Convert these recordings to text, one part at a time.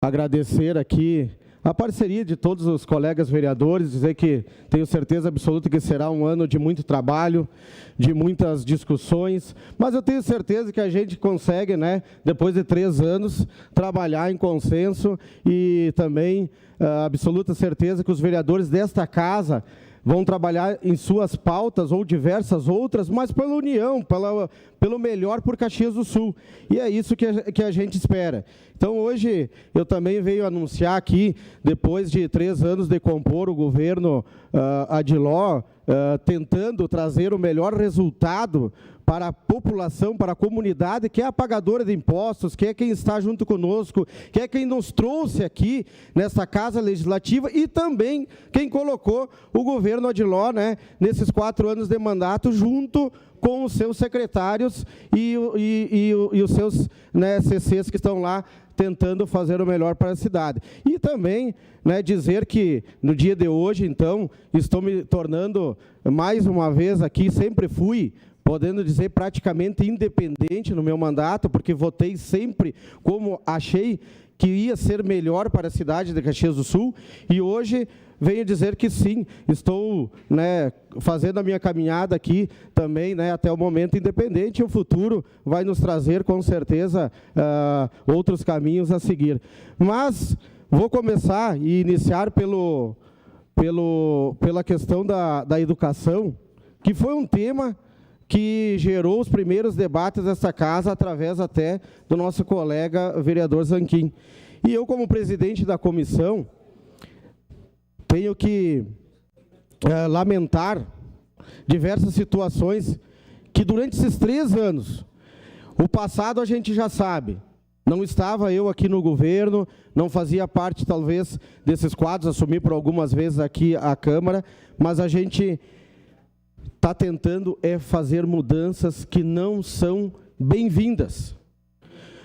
agradecer aqui a parceria de todos os colegas vereadores, dizer que tenho certeza absoluta que será um ano de muito trabalho, de muitas discussões, mas eu tenho certeza que a gente consegue, né, depois de 3 anos, trabalhar em consenso e também absoluta certeza que os vereadores desta casa vão trabalhar em suas pautas ou diversas outras, mas pela união, pelo melhor por Caxias do Sul. E é isso que a gente espera. Então, hoje, eu também venho anunciar aqui, depois de 3 anos de compor o governo Adiló, tentando trazer o melhor resultado para a população, para a comunidade, que é a pagadora de impostos, que é quem está junto conosco, que é quem nos trouxe aqui nessa Casa Legislativa e também quem colocou o governo Adiló, né, nesses 4 anos de mandato, junto com os seus secretários e os seus, né, CCs que estão lá tentando fazer o melhor para a cidade. E também, né, dizer que no dia de hoje, então, estou me tornando mais uma vez aqui, sempre fui, podendo dizer praticamente independente no meu mandato, porque votei sempre como achei que ia ser melhor para a cidade de Caxias do Sul, e hoje venho dizer que sim, estou, né, fazendo a minha caminhada aqui também, né, até o momento independente, e o futuro vai nos trazer, com certeza, outros caminhos a seguir. Mas vou começar e iniciar pela questão da educação, que foi um tema que gerou os primeiros debates dessa casa, através até do nosso colega vereador Zanquim. E eu, como presidente da comissão, tenho que lamentar diversas situações que, durante esses 3 anos, o passado a gente já sabe, não estava eu aqui no governo, não fazia parte, talvez, desses quadros, assumi por algumas vezes aqui a Câmara, mas a gente está tentando fazer mudanças que não são bem-vindas.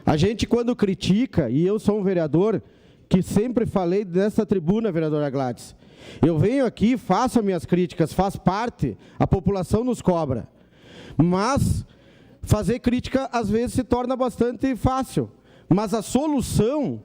A gente, quando critica, e eu sou um vereador que sempre falei nessa tribuna, vereadora Gladys, eu venho aqui, faço as minhas críticas, faz parte, a população nos cobra, mas fazer crítica às vezes se torna bastante fácil, mas a solução,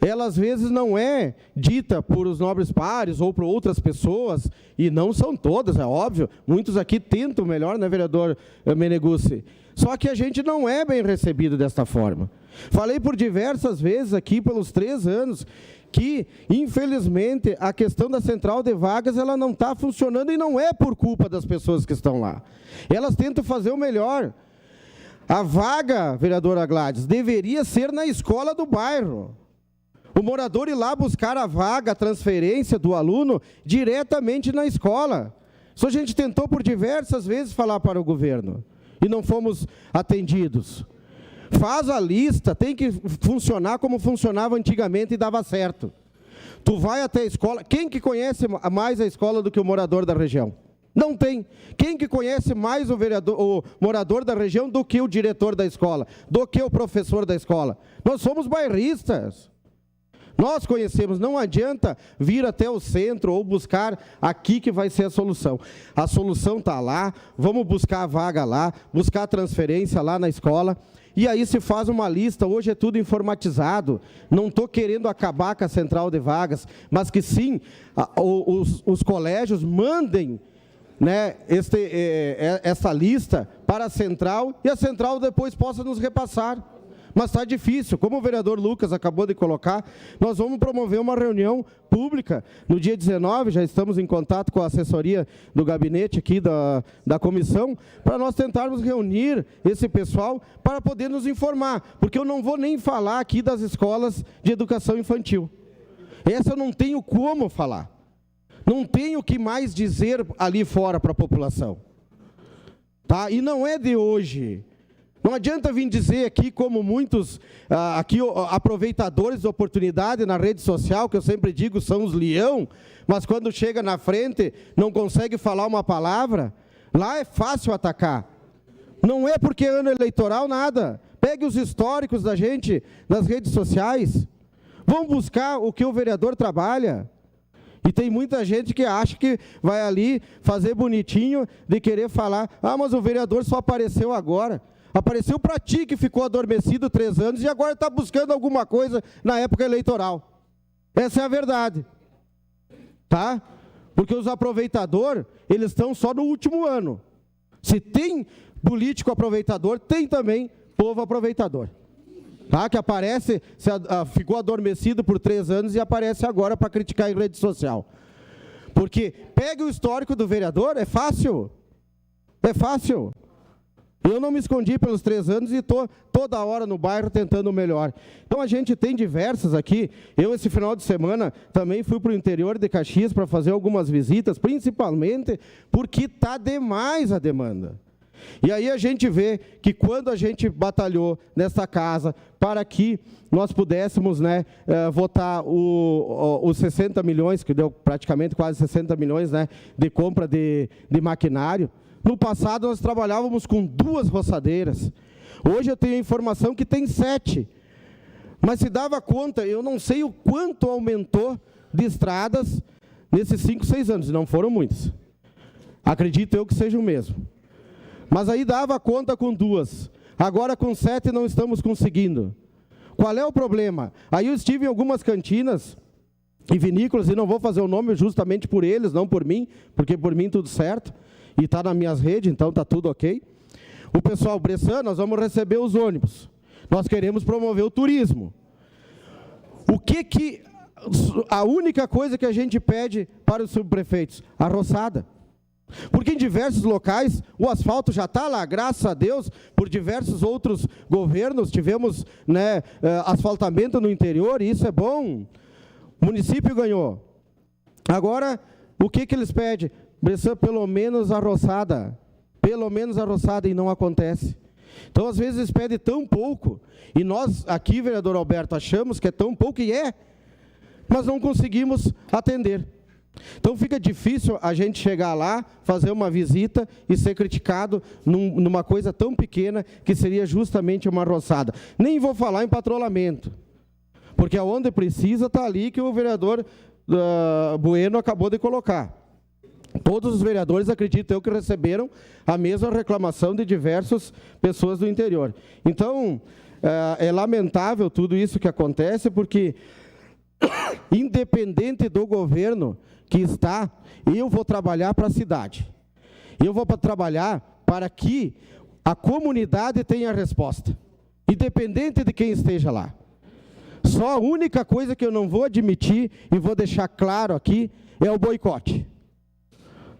ela às vezes não é dita por os nobres pares ou por outras pessoas, e não são todas, é óbvio, muitos aqui tentam o melhor, né, vereador Meneguzzi? Só que a gente não é bem recebido desta forma. Falei por diversas vezes aqui, pelos 3 anos, que, infelizmente, a questão da central de vagas, ela não está funcionando, e não é por culpa das pessoas que estão lá. Elas tentam fazer o melhor. A vaga, vereadora Gladys, deveria ser na escola do bairro. O morador ir lá buscar a vaga, a transferência do aluno, diretamente na escola. Isso a gente tentou por diversas vezes falar para o governo, e não fomos atendidos. Faz a lista, tem que funcionar como funcionava antigamente e dava certo. Tu vai até a escola, quem que conhece mais a escola do que o morador da região? Não tem. Quem que conhece mais o morador da região do que o diretor da escola, do que o professor da escola? Nós somos bairristas. Nós conhecemos, não adianta vir até o centro ou buscar aqui que vai ser a solução. A solução está lá, vamos buscar a vaga lá, buscar a transferência lá na escola, e aí se faz uma lista. Hoje é tudo informatizado, não estou querendo acabar com a central de vagas, mas que sim, os colégios mandem, né, essa lista para a central, e a central depois possa nos repassar. Mas está difícil. Como o vereador Lucas acabou de colocar, nós vamos promover uma reunião pública no dia 19, já estamos em contato com a assessoria do gabinete aqui da comissão, para nós tentarmos reunir esse pessoal para poder nos informar, porque eu não vou nem falar aqui das escolas de educação infantil. Essa eu não tenho como falar. Não tenho o que mais dizer ali fora para a população. Tá? E não é de hoje. Não adianta vir dizer aqui, como muitos aqui aproveitadores de oportunidade na rede social, que eu sempre digo são os leão, mas quando chega na frente não consegue falar uma palavra. Lá é fácil atacar. Não é porque é ano eleitoral, nada. Pegue os históricos da gente nas redes sociais. Vamos buscar o que o vereador trabalha. E tem muita gente que acha que vai ali fazer bonitinho de querer falar, mas o vereador só apareceu agora. Apareceu para ti que ficou adormecido 3 anos e agora está buscando alguma coisa na época eleitoral. Essa é a verdade. Tá? Porque os aproveitadores, eles estão só no último ano. Se tem político aproveitador, tem também povo aproveitador. Tá? Que aparece, ficou adormecido por 3 anos e aparece agora para criticar em rede social. Porque pega o histórico do vereador, é fácil. É fácil. Eu não me escondi pelos 3 anos e estou toda hora no bairro tentando o melhor. Então a gente tem diversas aqui. Eu esse final de semana também fui para o interior de Caxias para fazer algumas visitas, principalmente porque está demais a demanda. E aí a gente vê que quando a gente batalhou nessa casa para que nós pudéssemos, né, votar os 60 milhões, que deu praticamente quase 60 milhões, né, de compra de maquinário, no passado nós trabalhávamos com 2 roçadeiras. Hoje eu tenho a informação que tem 7. Mas se dava conta, eu não sei o quanto aumentou de estradas nesses 5, 6 anos, e não foram muitos. Acredito eu que seja o mesmo. Mas aí dava conta com 2. Agora com 7 não estamos conseguindo. Qual é o problema? Aí eu estive em algumas cantinas e vinícolas, e não vou fazer o nome justamente por eles, não por mim, porque por mim tudo certo. E está nas minhas redes, então está tudo ok. O pessoal, Bressan, nós vamos receber os ônibus. Nós queremos promover o turismo. A única coisa que a gente pede para os subprefeitos? A roçada. Porque em diversos locais o asfalto já está lá, graças a Deus, por diversos outros governos, tivemos, né, asfaltamento no interior, e isso é bom. O município ganhou. Agora, o que eles pedem? Bressan, pelo menos a roçada, e não acontece. Então, às vezes, eles pedem tão pouco, e nós aqui, vereador Alberto, achamos que é tão pouco, e mas não conseguimos atender. Então, fica difícil a gente chegar lá, fazer uma visita e ser criticado numa coisa tão pequena, que seria justamente uma roçada. Nem vou falar em patrulhamento, porque aonde precisa está ali que o vereador Bueno acabou de colocar. Todos os vereadores, acredito eu, que receberam a mesma reclamação de diversas pessoas do interior. Então, é lamentável tudo isso que acontece, porque, independente do governo que está, eu vou trabalhar para a cidade. Eu vou trabalhar para que a comunidade tenha a resposta, independente de quem esteja lá. Só a única coisa que eu não vou admitir, e vou deixar claro aqui, é o boicote.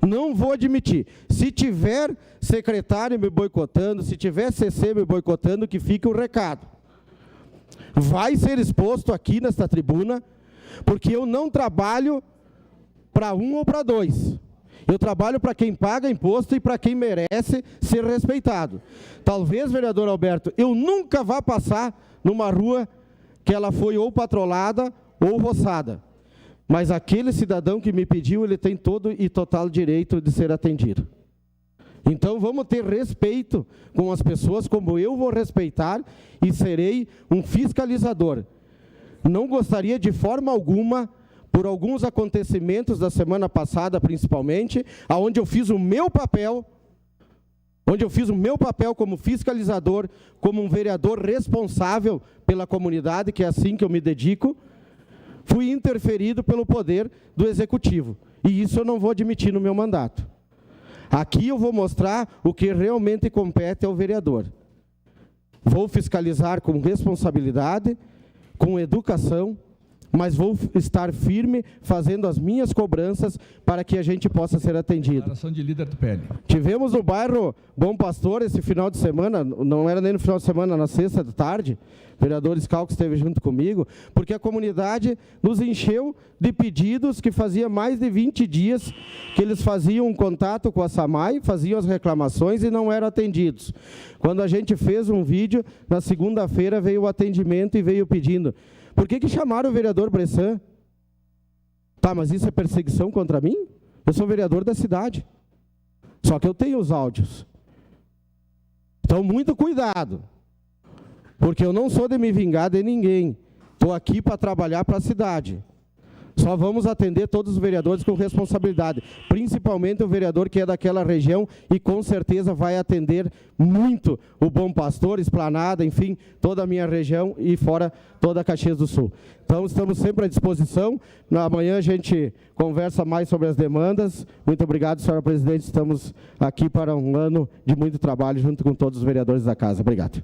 Não vou admitir. Se tiver secretário me boicotando, se tiver CC me boicotando, que fique o recado. Vai ser exposto aqui nesta tribuna, porque eu não trabalho para um ou para 2. Eu trabalho para quem paga imposto e para quem merece ser respeitado. Talvez, vereador Alberto, eu nunca vá passar numa rua que ela foi ou patrolada ou roçada. Mas aquele cidadão que me pediu, ele tem todo e total direito de ser atendido. Então, vamos ter respeito com as pessoas, como eu vou respeitar, e serei um fiscalizador. Não gostaria de forma alguma, por alguns acontecimentos da semana passada, principalmente, onde eu fiz o meu papel, como fiscalizador, como um vereador responsável pela comunidade, que é assim que eu me dedico, fui interferido pelo poder do executivo. E isso eu não vou admitir no meu mandato. Aqui eu vou mostrar o que realmente compete ao vereador. Vou fiscalizar com responsabilidade, com educação, mas vou estar firme fazendo as minhas cobranças para que a gente possa ser atendido. Declaração de líder do PL. Tivemos no bairro Bom Pastor esse final de semana, não era nem no final de semana, na sexta da tarde, o vereador Scalco esteve junto comigo, porque a comunidade nos encheu de pedidos que fazia mais de 20 dias que eles faziam um contato com a SAMAI, faziam as reclamações e não eram atendidos. Quando a gente fez um vídeo, na segunda-feira veio o atendimento e veio pedindo: por que chamaram o vereador Bressan? Tá, mas isso é perseguição contra mim? Eu sou vereador da cidade. Só que eu tenho os áudios. Então, muito cuidado. Porque eu não sou de me vingar de ninguém. Estou aqui para trabalhar para a cidade. Só vamos atender todos os vereadores com responsabilidade, principalmente o vereador que é daquela região e com certeza vai atender muito o Bom Pastor, Esplanada, enfim, toda a minha região e fora toda a Caxias do Sul. Então, estamos sempre à disposição. Amanhã a gente conversa mais sobre as demandas. Muito obrigado, senhora presidente. Estamos aqui para um ano de muito trabalho junto com todos os vereadores da casa. Obrigado.